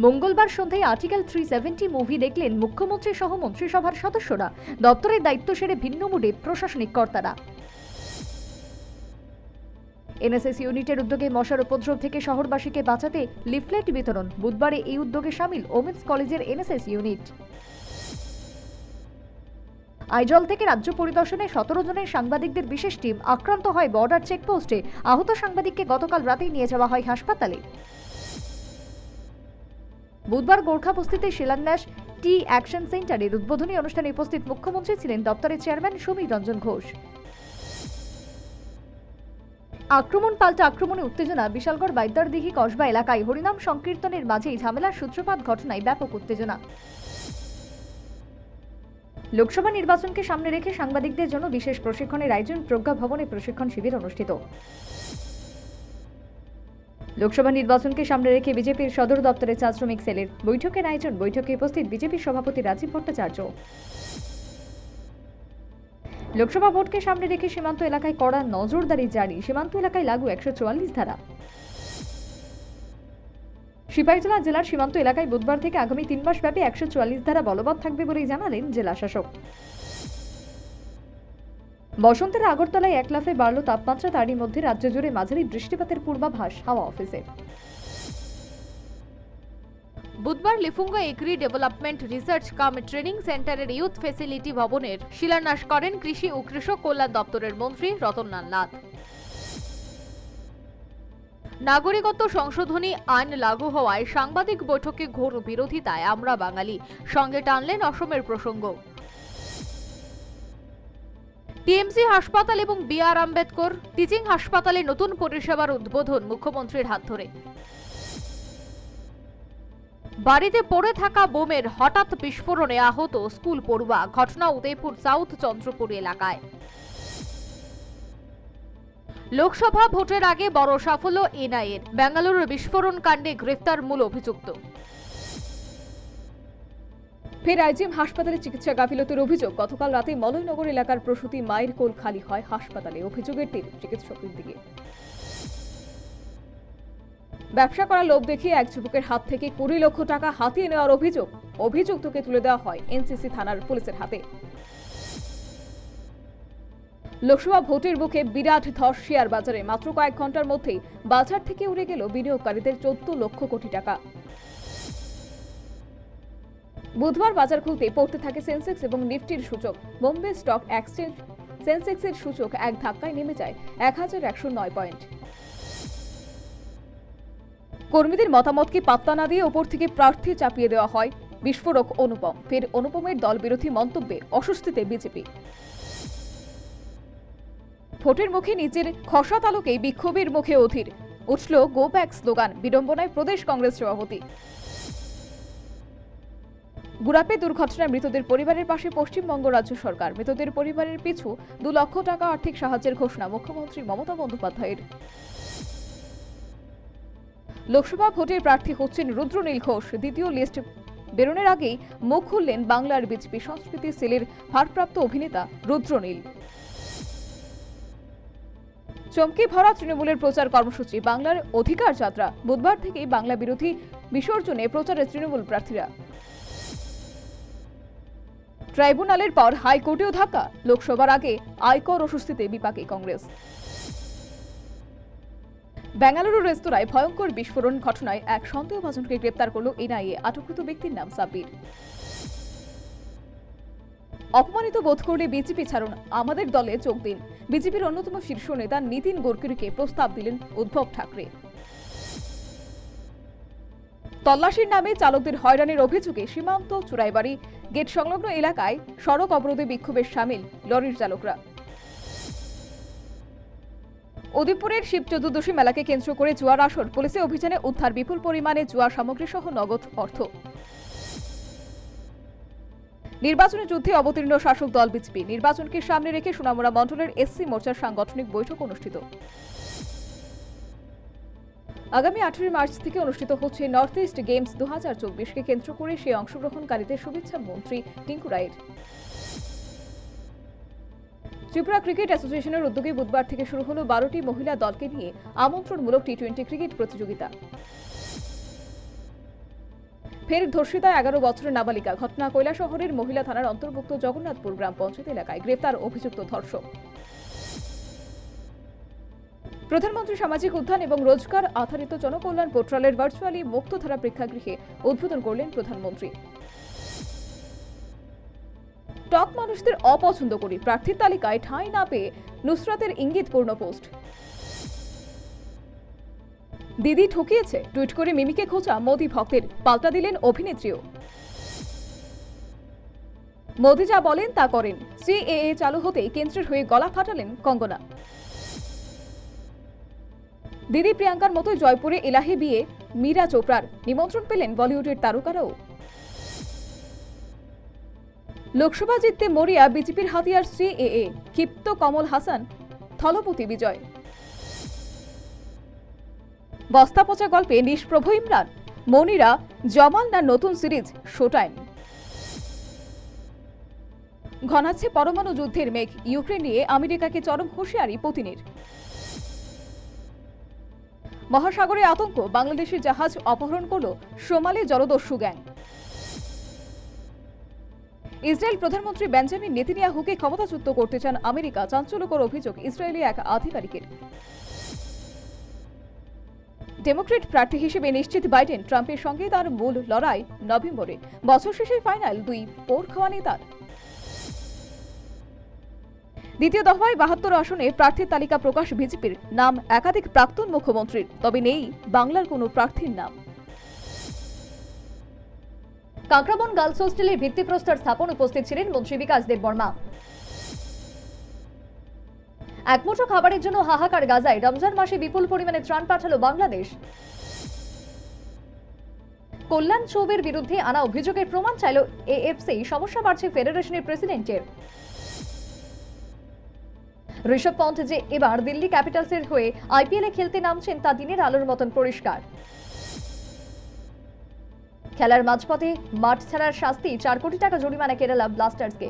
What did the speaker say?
মঙ্গলবার সন্ধ্যায় article 370 movie দেখলেন মুখ্যমন্ত্রী সহ মন্ত্রিসভার সদস্যরা। দপ্তরের দায়িত্ব সেরে ভিন্ন মুডে প্রশাসনিক কর্তারা। এনএসএস ইউনিটের উদ্যোগে মশার উপদ্রব থেকে শহরবাসীকে বাঁচাতে লিফলেট বিতরণ। বুধবারে এই উদ্যোগে সামিল ওমেন্স কলেজের এনএসএস ইউনিট। আইজল থেকে রাজ্য পরিদর্শনে 17 জনের সাংবাদিকদের বিশেষ টিম আক্রান্ত হয় বর্ডার চেকপোস্টে। আহত সাংবাদিককে গতকাল রাতেই নিয়ে যাওয়া হয় হাসপাতালে। বুধবার গোর্খা বস্তিতে শিলান্যাস টি অ্যাকশন সেন্টারের উদ্বোধনী অনুষ্ঠানে উপস্থিত মুখ্যমন্ত্রী ছিলেন দপ্তরের চেয়ারম্যান সমীর রঞ্জন ঘোষ। আক্রমণ পাল্টা আক্রমণে উত্তেজনা। বিশালগড় বাইদ্দারদিঘি কসবা এলাকায় হরিনাম সংকীর্তনের মাঝেই ঝামেলার সূত্রপাত ঘটনায় ব্যাপক উত্তেজনা। লোকসভা নির্বাচনকে সামনে রেখে সাংবাদিকদের জন্য বিশেষ প্রশিক্ষণের আয়োজন। প্রজ্ঞা ভবনে প্রশিক্ষণ শিবির অনুষ্ঠিত। লোকসভা নির্বাচনকে সামনে রেখে বিজেপির সদর দপ্তরে চা শ্রমিক সেলের বৈঠকের আয়োজন। বৈঠকে উপস্থিত বিজেপির সভাপতি রাজীব ভট্টাচার্য। লোকসভা ভোটকে সামনে রেখে সীমান্ত এলাকায় কড়া নজরদারি জারি। সীমান্ত এলাকায় লাগু 144 ধারা। সিপাহীজলা জেলার সীমান্ত এলাকায় বুধবার থেকে আগামী 3 মাস ব্যাপী 144 ধারা বলবৎ থাকবে বলে জানালেন জেলা শাসক। বসন্তের আগরতলায় এক লাফে বাড়ল তাপমাত্রা। তারই মধ্যে রাজ্য জুড়ে মাঝারি বৃষ্টিপাতের পূর্বাভাস হাওয়া অফিসে। বুধবার Lifunga agri development research cum training সেন্টারের ইউথ ফেসিলিটি ভবনের শিলান্যাস করেন কৃষি ও কৃষক কল্যাণ দপ্তরের মন্ত্রী রতনলাল নাথ। নাগরিকত্ব সংশোধনী আইন লাগু হওয়ায় সাংবাদিক বৈঠকে ঘোর বিরোধিতায় আমরা বাঙালি। সঙ্গে টানলেন অসমের প্রসঙ্গ। টিএমসি হাসপাতাল এবং বি.আর. আম্বেদকর টিচিং হাসপাতালে নতুন পরিষেবার উদ্বোধন মুখ্যমন্ত্রীর হাত ধরে। বাড়িতে পড়ে থাকা বোমের হঠাৎ বিস্ফোরণে আহত স্কুল পড়ুয়া। ঘটনা উদয়পুর সাউথ চন্দ্রপুর এলাকায়। লোকসভা ভোটের আগে বড় সাফল্য এনআইএর। বেঙ্গালুরুর বিস্ফোরণ কাণ্ডে গ্রেফতার মূল অভিযুক্ত। ফের আইজিএম হাসপাতালে চিকিৎসা গাফিলতির অভিযোগ। গতকাল রাতে মলয়নগর এলাকার প্রসূতি মায়ের কোল খালি হয় হাসপাতালে। অভিযোগের তীর চিকিৎসকের দিকে। ব্যবসা করার লোভ দেখিয়ে এক যুবকের হাত থেকে 20 লক্ষ টাকা হাতিয়ে নেওয়ার অভিযোগ। অভিযুক্তকে তুলে দেওয়া হয় এনসিসি থানার পুলিশের হাতে। লোকসভা ভোটের বুকে বিরাট ধস শেয়ার বাজারে। মাত্র কয়েক ঘন্টার মধ্যেই বাজার থেকে উড়ে গেল বিনিয়োগকারীদের 14 লক্ষ কোটি টাকা। বুধবার বাজার খুলতে পড়তে থাকে সেন্সেক্স এবং নিফটির সূচক। বোম্বে স্টক এক্সচেঞ্জ সেন্সেক্সের সূচক এক ধাক্কায় নেমে যায় 1109 পয়েন্ট। কর্মীদের মতামতকে পাত্তা না দিয়ে ওপর থেকে প্রার্থী চাপিয়ে দেওয়া হয় বিস্ফোরক অনুপম। ফের অনুপমের দল বিরোধী মন্তব্যে অস্বস্তিতে বিজেপি। ভোটের মুখে নিজের খসা তালুকেই বিক্ষোভের মুখে অধীর। উঠল গো ব্যাক স্লোগান। বিড়ম্বনায় প্রদেশ কংগ্রেস সভাপতি। গুড়াপে দুর্ঘটনায় মৃতদের পরিবারের পাশে পশ্চিমবঙ্গ রাজ্য সরকার। মৃতদের পরিবারের পিছু 2 লক্ষ টাকা আর্থিক সাহায্যের ঘোষণা মুখ্যমন্ত্রী মমতা বন্দ্যোপাধ্যায়ের। লোকসভা ভোটে প্রার্থী হচ্ছেন রুদ্রনীল ঘোষ। দ্বিতীয় লিস্ট বেরোনোর আগেই মুখ খুললেন বাংলার বিজেপি সংস্কৃতি সেলের ভারপ্রাপ্ত অভিনেতা রুদ্রনীল। চমকে ভরা তৃণমূলের প্রচার কর্মসূচি বাংলার অধিকার যাত্রা। বুধবার থেকেই বাংলা বিরোধী বিসর্জনে প্রচারে তৃণমূল প্রার্থীরা। ট্রাইব্যুনালের পর হাইকোর্টেও ধাক্কা। লোকসভার আগে আয়কর ও স্বস্তিতে বিপাকে কংগ্রেস। বেঙ্গালুরু রেস্তোরাঁয় ভয়ঙ্কর বিস্ফোরণ ঘটনায় এক সন্দেহভাজনকে গ্রেপ্তার করল এনআইএ। আটককৃত ব্যক্তির নাম সাব্বির। অপমানিত বোধ করলে বিজেপি ছাড়ুন, আমাদের দলে যোগ দিন। বিজেপির অন্যতম শীর্ষ নেতা নীতিন গডকরিকে প্রস্তাব দিলেন উদ্ধব ঠাকরে। তল্লাশির নামে চালকদের হয়রানির অভিযোগে সীমান্ত চুরাইবাড়ি গেট সংলগ্ন এলাকায় সড়ক অবরোধে বিক্ষোভে সামিল লরির চালকরা। উদয়পুরের শিব চতুর্দশী মেলাকে কেন্দ্র করে জুয়ার আসর। পুলিশের অভিযানে উদ্ধার বিপুল পরিমাণে জুয়া সামগ্রী সহ নগদ অর্থ। নির্বাচনী যুদ্ধে অবতীর্ণ শাসক দল বিজেপি। নির্বাচনকে সামনে রেখে সোনামুড়া মণ্ডলের এসসি মোর্চার সাংগঠনিক বৈঠক অনুষ্ঠিত। আগামী 18 মার্চ থেকে অনুষ্ঠিত হচ্ছে নর্থ ইস্ট গেমস 2024কে কেন্দ্র করে সেই অংশগ্রহণকারীদের শুভেচ্ছা মন্ত্রী টিঙ্কু রায়ের। ত্রিপুরা ক্রিকেট অ্যাসোসিয়েশনের উদ্যোগে বুধবার থেকে শুরু হলো 12টি মহিলা দলকে নিয়ে আমন্ত্রণমূলক টি20 ক্রিকেট প্রতিযোগিতা। ফের ধর্ষিতায় 11 বছরের নাবালিকা। ঘটনা কৈলাসহরের মহিলা থানার অন্তর্ভুক্ত জগন্নাথপুর গ্রাম পঞ্চায়েত এলাকায়। গ্রেফতার অভিযুক্ত ধর্ষক। প্রধানমন্ত্রী সামাজিক উত্থান এবং রোজগার আধারিত জনকল্যাণ পোর্টালের ভার্চুয়ালি মুক্তধারা প্রেক্ষাগৃহে উদ্বোধন করলেন প্রধানমন্ত্রী। টক মানুষদের অপছন্দ করি, প্রার্থীর তালিকায় ঠাঁই না পেয়ে নুসরাতের ইঙ্গিতপূর্ণ পোস্ট। দিদি ঠকিয়েছে, টুইট করে মিমিকে খোঁচা মোদি ভক্তের। পাল্টা দিলেন অভিনেত্রীও। মোদি যা বলেন তা করেন। সিএএ চালু হতেই কেন্দ্রের হয়ে গলা ফাটালেন কঙ্গনা। দিদি প্রিয়াঙ্কার মতো জয়পুরে এলাহি বিয়ে মীরা চোপড়ার। নিমন্ত্রণ পেলেন বলিউডের তারকারাও। লোকসভা জিততে মরিয়া বিজেপির হাতিয়ার সিএএ। ক্ষিপ্ত কমল হাসান, থলপতি বিজয়। বস্তা পচা গল্পে নিষ্প্রভ ইমরান। মনিরা জমাল না নতুন সিরিজ শো টাইম। ঘনাচ্ছে পরমাণু যুদ্ধের মেঘ। ইউক্রেন নিয়ে আমেরিকাকে চরম হুঁশিয়ারি পুতিনের। মহাসাগরে আতঙ্ক, বাংলাদেশের জাহাজ অপহরণ করল সোমালি জলদস্যু গ্যাং। ইসরায়েল প্রধানমন্ত্রী বেঞ্জামিন নেতানিয়াহুকে ক্ষমতাচ্যুত করতে চান আমেরিকা। চাঞ্চল্যকর অভিযোগ ইসরায়েলি এক আধিকারিকের। ডেমোক্রেট প্রার্থী হিসেবে নিশ্চিত বাইডেন। ট্রাম্পের সঙ্গে তার মূল লড়াই নভেম্বরে। বছর শেষে ফাইনাল দুই পোর খাওয়া নেতার। দ্বিতীয় দফায় 72 আসনে প্রার্থীর তালিকা প্রকাশ বিজেপির। নাম একাধিক প্রাক্তন মুখ্যমন্ত্রীর, তবে নেই বাংলার কোনো প্রার্থীর নাম। কাঁকড়াবন গার্লস হোস্টেলের ভিত্তিপ্রস্তর স্থাপন উপস্থিত ছিলেন মন্ত্রী বিকাশ দেববর্মা। একমুঠো খাবারের জন্য হাহাকার গাজায়। রমজান মাসে বিপুল পরিমাণে ত্রাণ পাঠালো বাংলাদেশ। কল্যাণ চৌবের বিরুদ্ধে আনা অভিযোগের প্রমাণ চাইল এএফসি। সমস্যা বাড়ছে ফেডারেশনের প্রেসিডেন্টের। ঋষভ পন্থ যে এবার দিল্লি ক্যাপিটালসের হয়ে আইপিএলে খেলতে নামছেন তা দিনের আলোর মতন পরিষ্কার। খেলার মাঝপথে মাঠ ছাড়ার শাস্তি, 4 কোটি টাকা জরিমানা কেরালা ব্লাস্টার্সকে।